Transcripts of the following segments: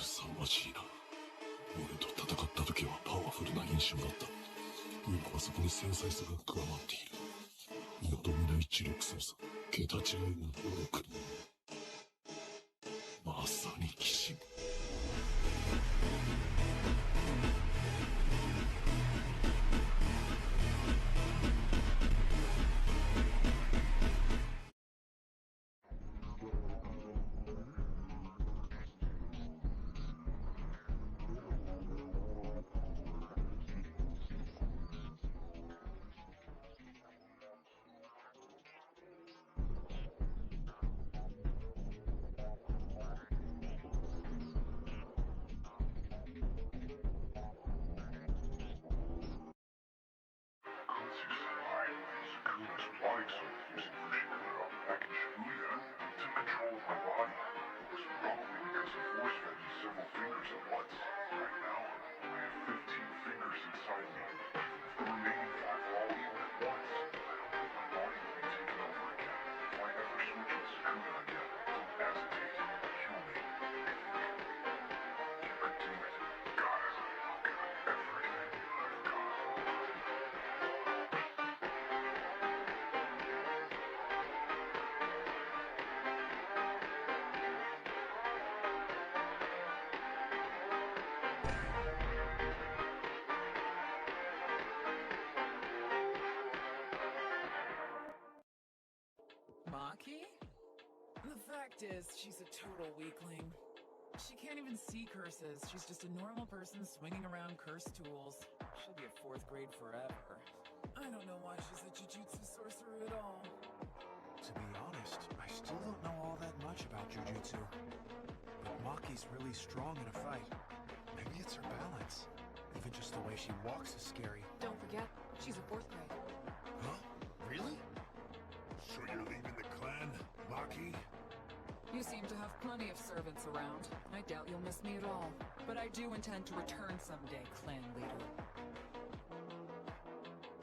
凄まじいな。俺と戦った時はパワフルな印象だった。今はそこに繊細さが加わっている。よどみない知力操作、桁違いの能力。まさに騎士。The fact is, she's a total weakling. She can't even see curses. She's just a normal person swinging around cursed tools. She'll be a 4th grade forever. I don't know why she's a Jujutsu sorcerer at all. To be honest, I still don't know all that much about Jujutsu. But Maki's really strong in a fight. Maybe it's her balance. Even just the way she walks is scary. Don't forget, she's a 4th grade. Huh? Really? So you're leaving the clan, Maki? You seem to have plenty of servants around. I doubt you'll miss me at all. But I do intend to return someday, clan leader.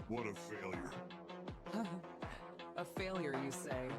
What a failure. A failure, you say?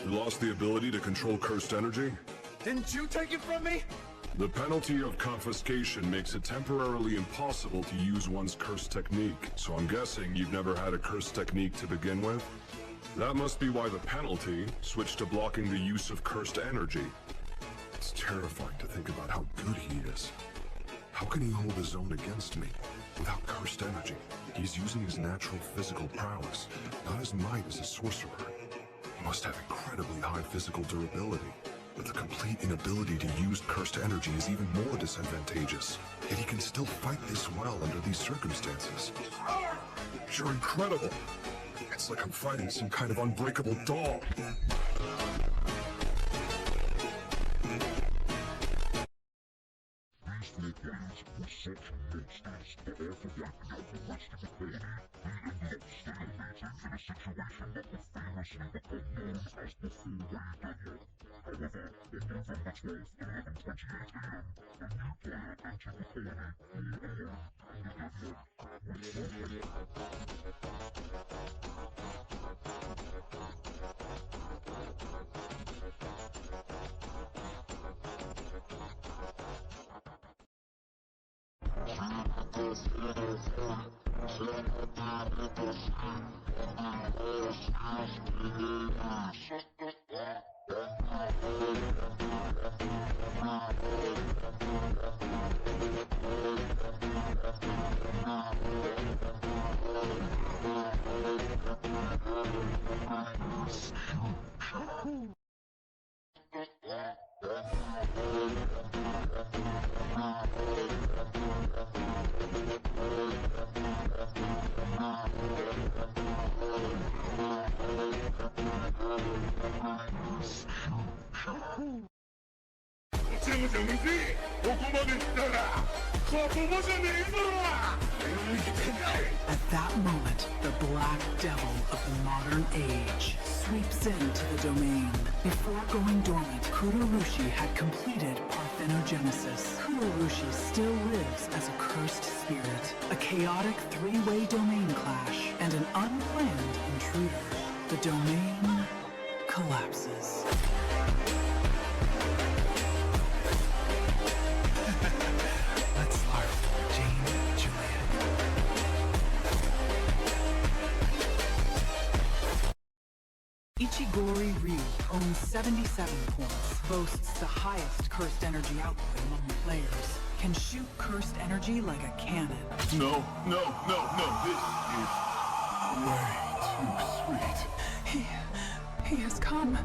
You lost the ability to control cursed energy? Didn't you take it from me? The penalty of confiscation makes it temporarily impossible to use one's cursed technique, so I'm guessing you've never had a cursed technique to begin with? That must be why the penalty switched to blocking the use of cursed energy. It's terrifying to think about how good he is. How can he hold his own against me without cursed energy? He's using his natural physical prowess, not his might as a sorcerer. He must have incredibly high physical durability, but the complete inability to use cursed energy is even more disadvantageous. Yet he can still fight this well under these circumstances. You're incredible! It's like I'm fighting some kind of unbreakable dog. four players were such monsters that after wiping out the rest of the colony, they ended up stalemating in a situation that would famously become known as the four-way deadlock. However, on November 12th, 11:28 a.m., a new player entered the colony all alone, and the deadlock was broken. At that moment, the black devil of the modern age sweeps into the domain. Before going dormant, Kurorushi had completed parthenogenesis. Kurorushi still lives as a cursed spirit, a chaotic three-way domain clash, and an unplanned intruder. The domain collapses. Let's LARP, Jane, Juliet. Ichigori Ryu owns 77 points, boasts the highest cursed energy output among the players, can shoot cursed energy like a cannon. No, this is way too sweet. He has come,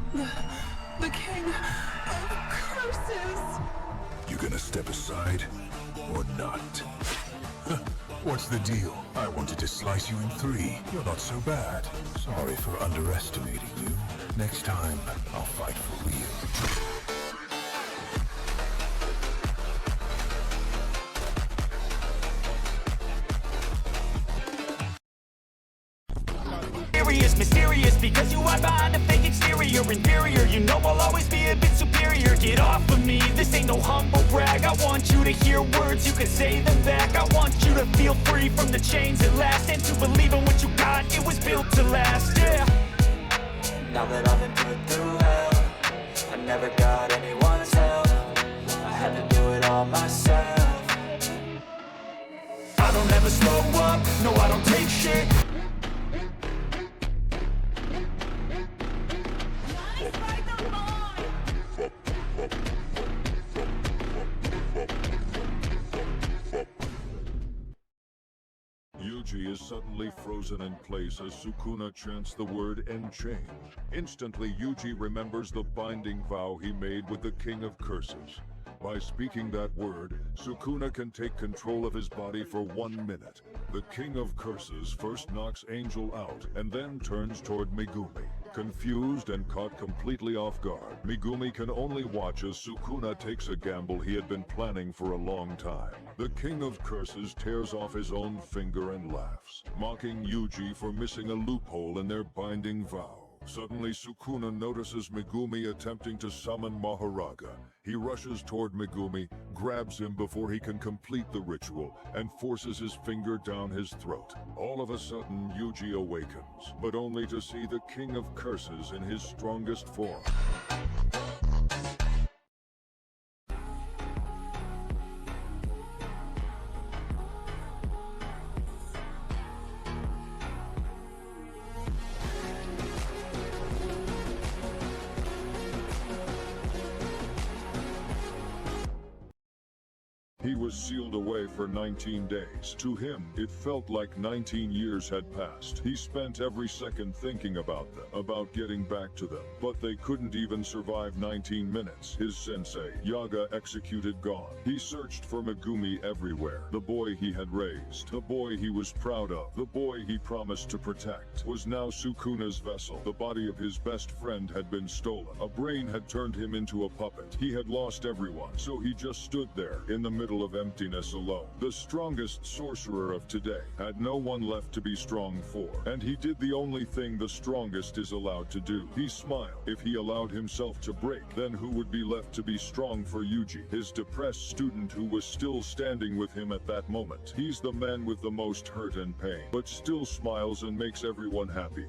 the king of curses! You gonna step aside, or not? What's the deal? I wanted to slice you in three. You're not so bad. Sorry for underestimating you. Next time, I'll fight for real. Mysterious because you hide behind a fake exterior. Inferior, you know I'll always be a bit superior. Get off of me, this ain't no humble brag. I want you to hear words, you can say them back. I want you to feel free from the chains at last, and to believe in what you got, it was built to last, yeah. Now that I've been put through hell, I never got anyone's help. I had to do it all myself. I don't ever slow up, no I don't take shit. Yuji is suddenly frozen in place as Sukuna chants the word "Enchain." Instantly, Yuji remembers the binding vow he made with the King of Curses. By speaking that word, Sukuna can take control of his body for 1 minute. The King of Curses first knocks Angel out and then turns toward Megumi. Confused and caught completely off guard, Megumi can only watch as Sukuna takes a gamble he had been planning for a long time. The King of Curses tears off his own finger and laughs, mocking Yuji for missing a loophole in their binding vow. Suddenly, Sukuna notices Megumi attempting to summon Maharaga. He rushes toward Megumi, grabs him before he can complete the ritual, and forces his finger down his throat. All of a sudden, Yuji awakens, but only to see the King of Curses in his strongest form. He was sealed away for 19 days. To him, it felt like 19 years had passed. He spent every second thinking about them, about getting back to them. But they couldn't even survive 19 minutes. His sensei, Yaga, executed, gone. He searched for Megumi everywhere. The boy he had raised, the boy he was proud of, the boy he promised to protect, was now Sukuna's vessel. The body of his best friend had been stolen. A brain had turned him into a puppet. He had lost everyone, so he just stood there, in the middle full of emptiness alone. The strongest sorcerer of today had no one left to be strong for, and he did the only thing the strongest is allowed to do. He smiled. If he allowed himself to break, then who would be left to be strong for Yuji, his depressed student who was still standing with him at that moment? He's the man with the most hurt and pain, but still smiles and makes everyone happy.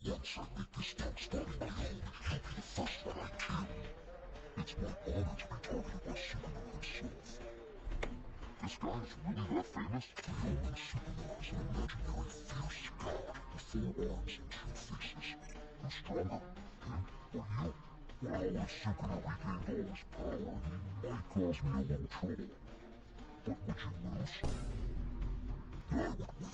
Once I make this talk starting my own, you'll be the first one I kill. It's my honor to be targeted by Sukuna himself. This guy is really that famous? We all know Sukuna is an imaginary fierce god with 4 arms and 2 faces. Who's stronger, him or you? Well, if Sukuna regained all his power, he might cause me a little trouble. But would you lose? I would win.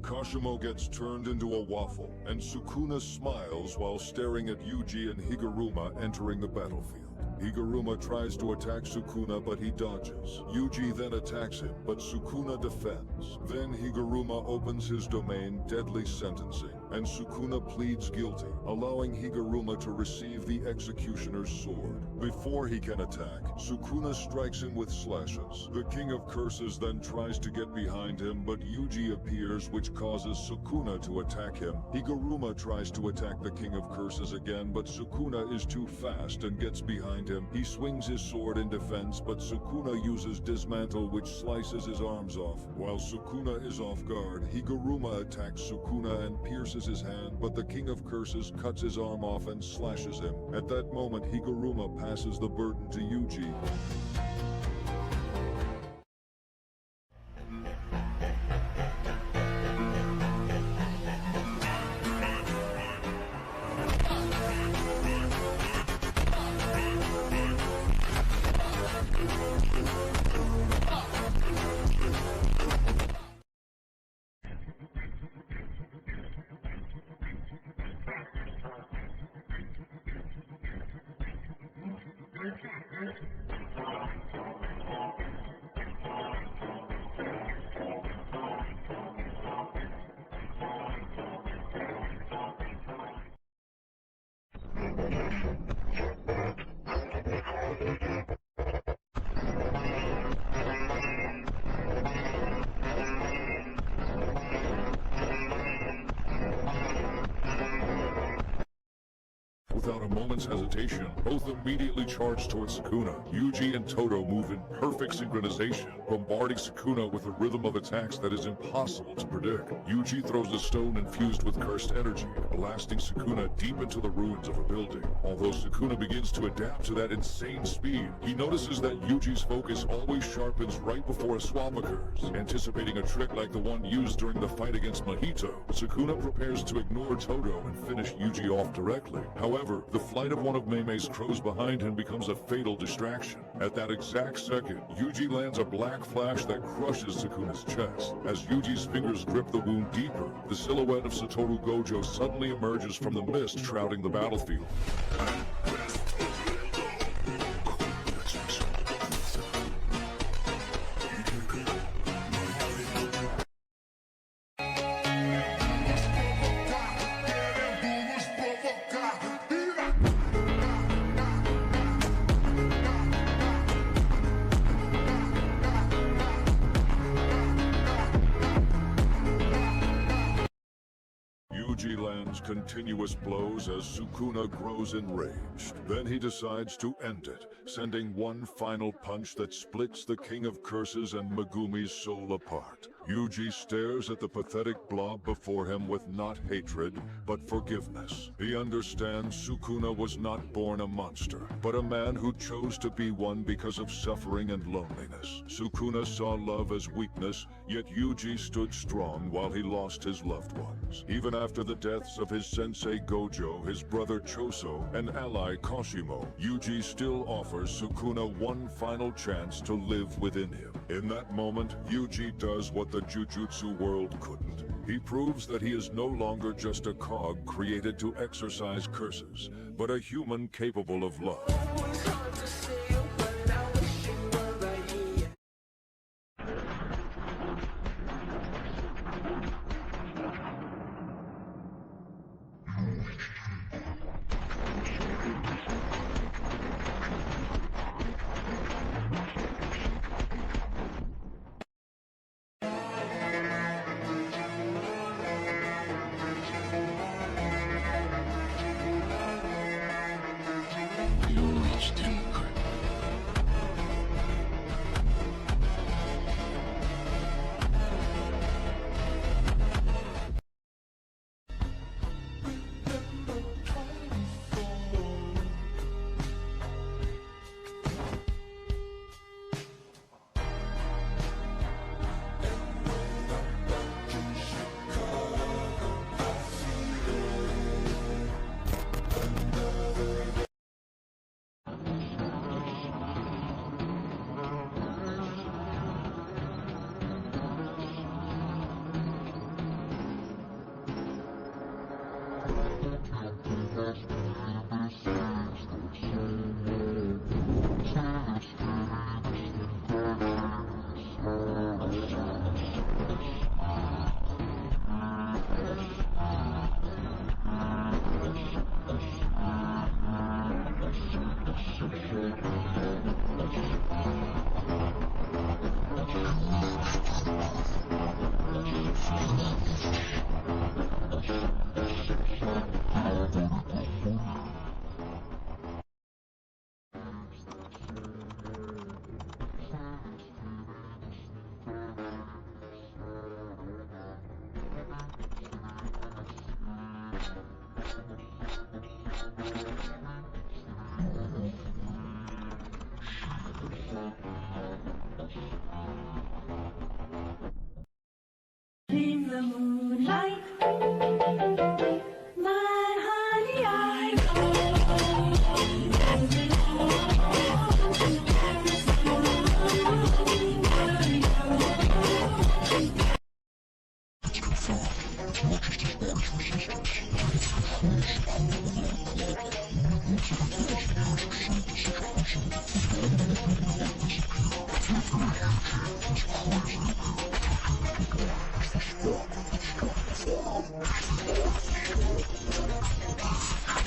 Kashimo gets turned into a waffle, and Sukuna smiles while staring at Yuji and Higuruma entering the battlefield. Higuruma tries to attack Sukuna, but he dodges. Yuji then attacks him, but Sukuna defends. Then Higuruma opens his domain, Deadly Sentencing, and Sukuna pleads guilty, allowing Higuruma to receive the executioner's sword. Before he can attack, Sukuna strikes him with slashes. The King of Curses then tries to get behind him, but Yuji appears, which causes Sukuna to attack him. Higuruma tries to attack the King of Curses again, but Sukuna is too fast and gets behind him. He swings his sword in defense, but Sukuna uses Dismantle, which slices his arms off. While Sukuna is off guard, Higuruma attacks Sukuna and pierces his hand, but the King of Curses cuts his arm off and slashes him. At that moment, Higuruma passes the burden to Yuji. Without a moment's hesitation, both immediately charge towards Sukuna. Yuji and Todo move in perfect synchronization, bombarding Sukuna with a rhythm of attacks that is impossible to predict. Yuji throws a stone infused with cursed energy, blasting Sukuna deep into the ruins of a building. Although Sukuna begins to adapt to that insane speed, he notices that Yuji's focus always sharpens right before a swap occurs. Anticipating a trick like the one used during the fight against Mahito, Sukuna prepares to ignore Todo and finish Yuji off directly. However, the flight of one of Meime's crows behind him becomes a fatal distraction. At that exact second, Yuji lands a black flash that crushes Sukuna's chest. As Yuji's fingers grip the wound deeper, the silhouette of Satoru Gojo suddenly emerges from the mist shrouding the battlefield. Yuji lands continuous blows as Sukuna grows enraged. Then he decides to end it, sending one final punch that splits the King of Curses and Megumi's soul apart. Yuji stares at the pathetic blob before him with not hatred, but forgiveness. He understands Sukuna was not born a monster, but a man who chose to be one because of suffering and loneliness. Sukuna saw love as weakness, yet Yuji stood strong while he lost his loved ones. Even after the deaths of his sensei Gojo, his brother Choso, and ally Kashimo, Yuji still offers Sukuna one final chance to live within him. In that moment, Yuji does what the Jujutsu world couldn't. He proves that he is no longer just a cog created to exorcise curses, but a human capable of love. In the moonlight, my honey, I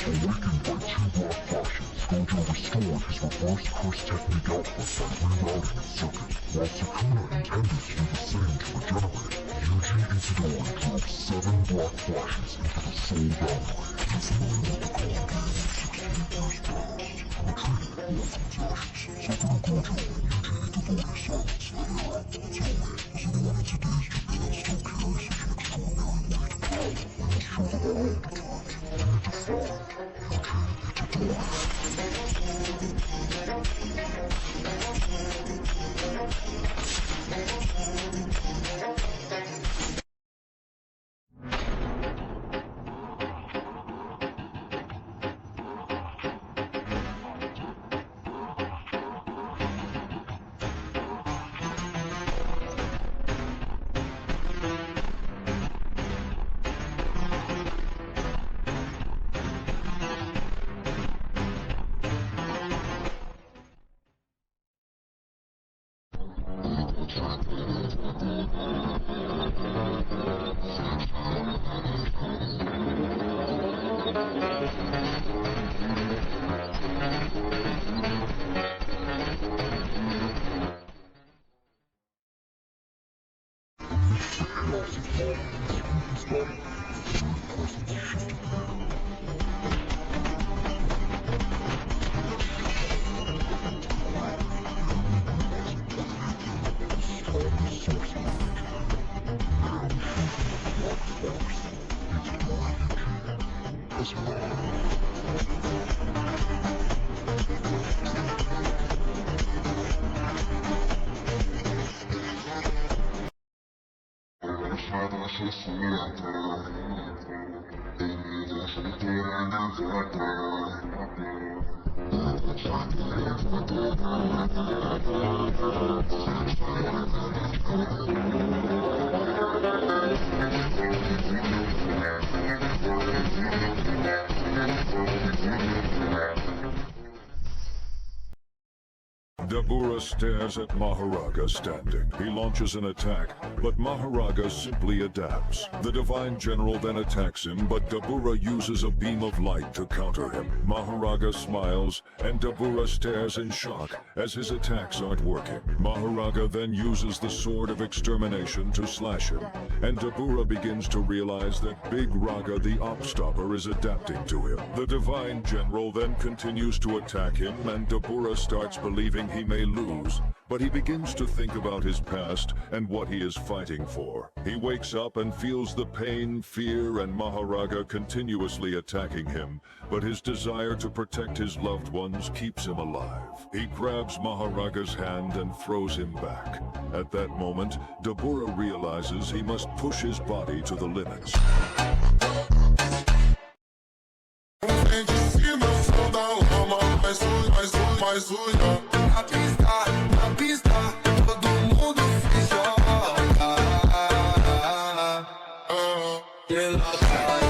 Awakened by two black flashes, Gojo restored his reverse curse technique output by rerouting his circuit. While Sukuna intended to do the same to regenerate, Yuji Itadori drove 7 black flashes into the soul boundary. You're familiar with the card games? Dabura stares at Maharaga standing. He launches an attack, but Maharaga simply adapts. The Divine General then attacks him, but Dabura uses a beam of light to counter him. Maharaga smiles, and Dabura stares in shock as his attacks aren't working. Maharaga then uses the Sword of Extermination to slash him, and Dabura begins to realize that Big Raga the Opstopper is adapting to him. The Divine General then continues to attack him, and Dabura starts believing he may lose, but he begins to think about his past and what he is fighting for. He wakes up and feels the pain, fear, and Maharaga continuously attacking him, but his desire to protect his loved ones keeps him alive. He grabs Maharaga's hand and throws him back. At that moment, Dabura realizes he must push his body to the limits. Na pista, todo mundo se joga. E ela vai.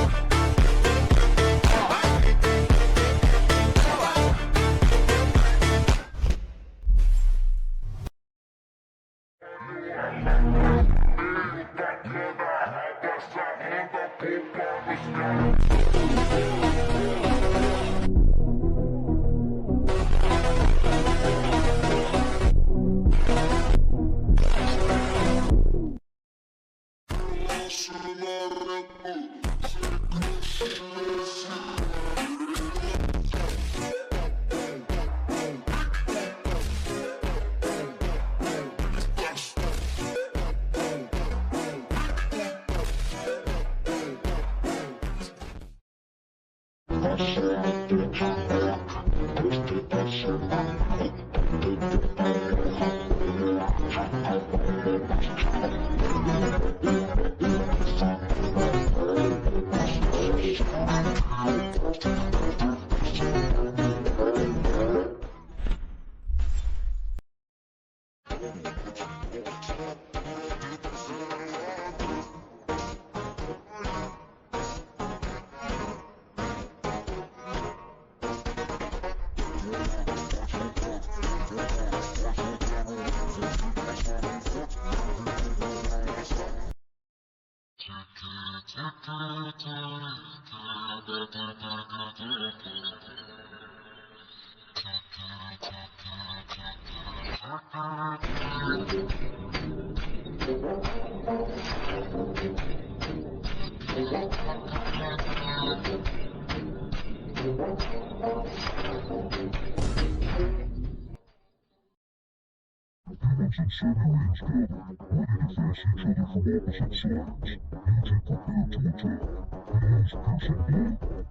friends and set aliens gather, ready to face each other from opposite sides. Yuji prepared to attack. He used piercing blow,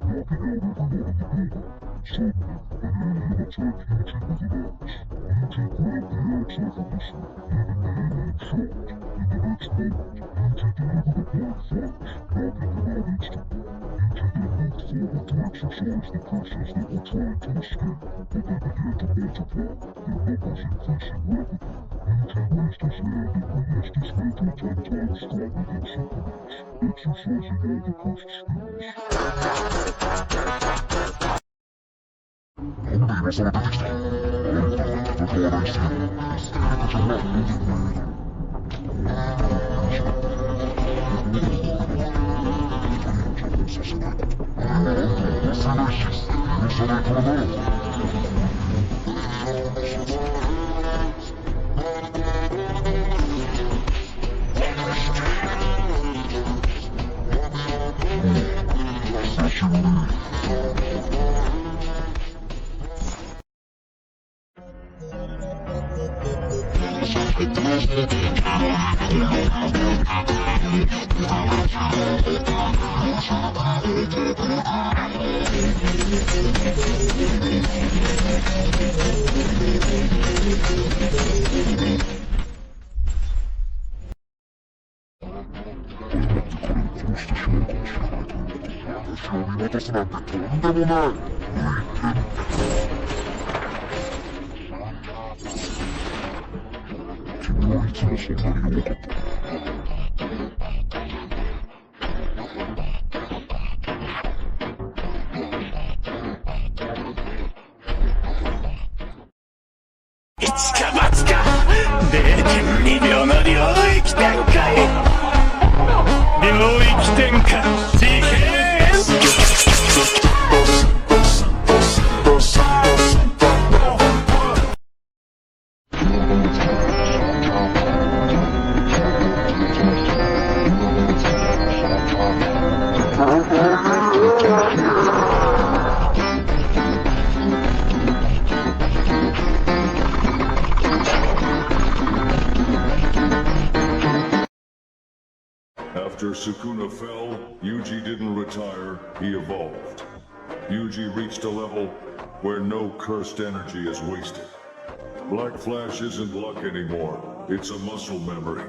knocking out everyone in the building. Suddenly, an alien attacked Yuji with an axe. Yuji grabbed the axe effortlessly, leaving the alien shocked. In the next moment, Yuji delivered a black flash, knocking him out instantly. Yuji then moved forward to exercise the curses that were trying to escape, but they began to multiply, their numbers increasing rapidly. Yuji raised his hand and released his mental 10 times stronger than Subaru's, exercising all the cursed skills. なんで今さら出てきた？あんた、僕は愛してる。ステーキじゃないんだね。させないこと。あれはあんたは忘れないし、許さないからな。久しぶり。一か八か 0.2 秒の領域展開領域展開次元After Sukuna fell, Yuji didn't retire, he evolved. Yuji reached a level where no cursed energy is wasted. Black Flash isn't luck anymore, it's a muscle memory.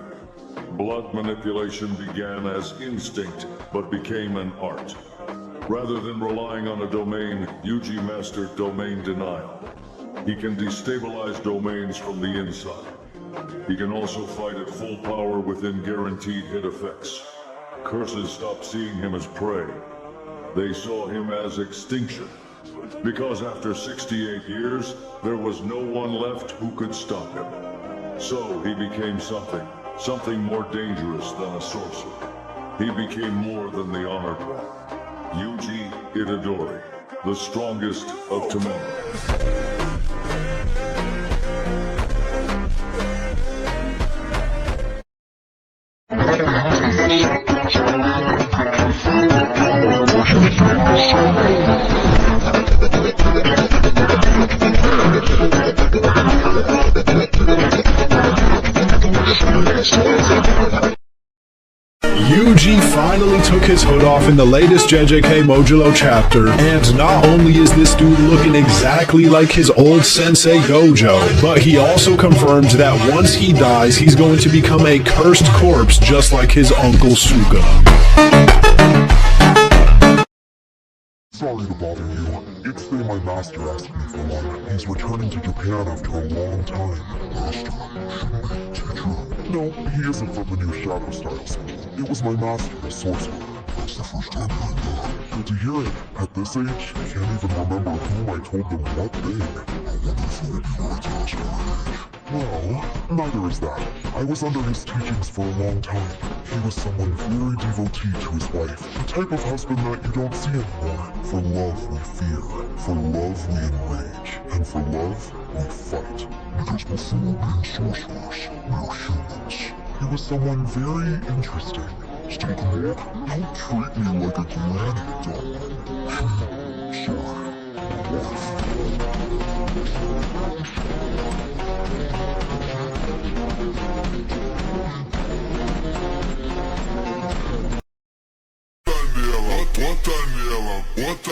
Blood manipulation began as instinct, but became an art. Rather than relying on a domain, Yuji mastered domain denial. He can destabilize domains from the inside. He can also fight at full power within guaranteed hit effects. Curses stopped seeing him as prey. They saw him as extinction. Because after 68 years, there was no one left who could stop him. So he became something more dangerous than a sorcerer. He became more than the honored one. Yuji Itadori, the strongest of tomorrow. Yuji finally took his hood off in the latest JJK Modulo chapter, and not only is this dude looking exactly like his old sensei Gojo, but he also confirms that once he dies, he's going to become a cursed corpse just like his uncle Sukuna. Sorry to bother you. It's been my master asked me for one. He's returning to Japan after a long time. Master? Teacher? No, he isn't from the new Shadow Style school. It was my master, a sorcerer. That's the first time hearing that. Good to hear it. At this age, I can't even remember whom I told them what thing. I wonder if maybe you were to ask my age. Well, neither is that. I was under his teachings for a long time. He was someone very devotee to his wife. The type of husband that you don't see anymore. For love we fear. For love we enrage. And for love we fight. Because before being sorcerers, we are humans. He was someone very interesting. Still can walk? Don't treat me like a granny doll. Sorry, my wife.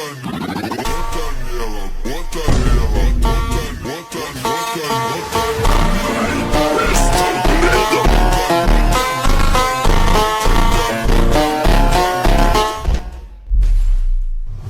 run.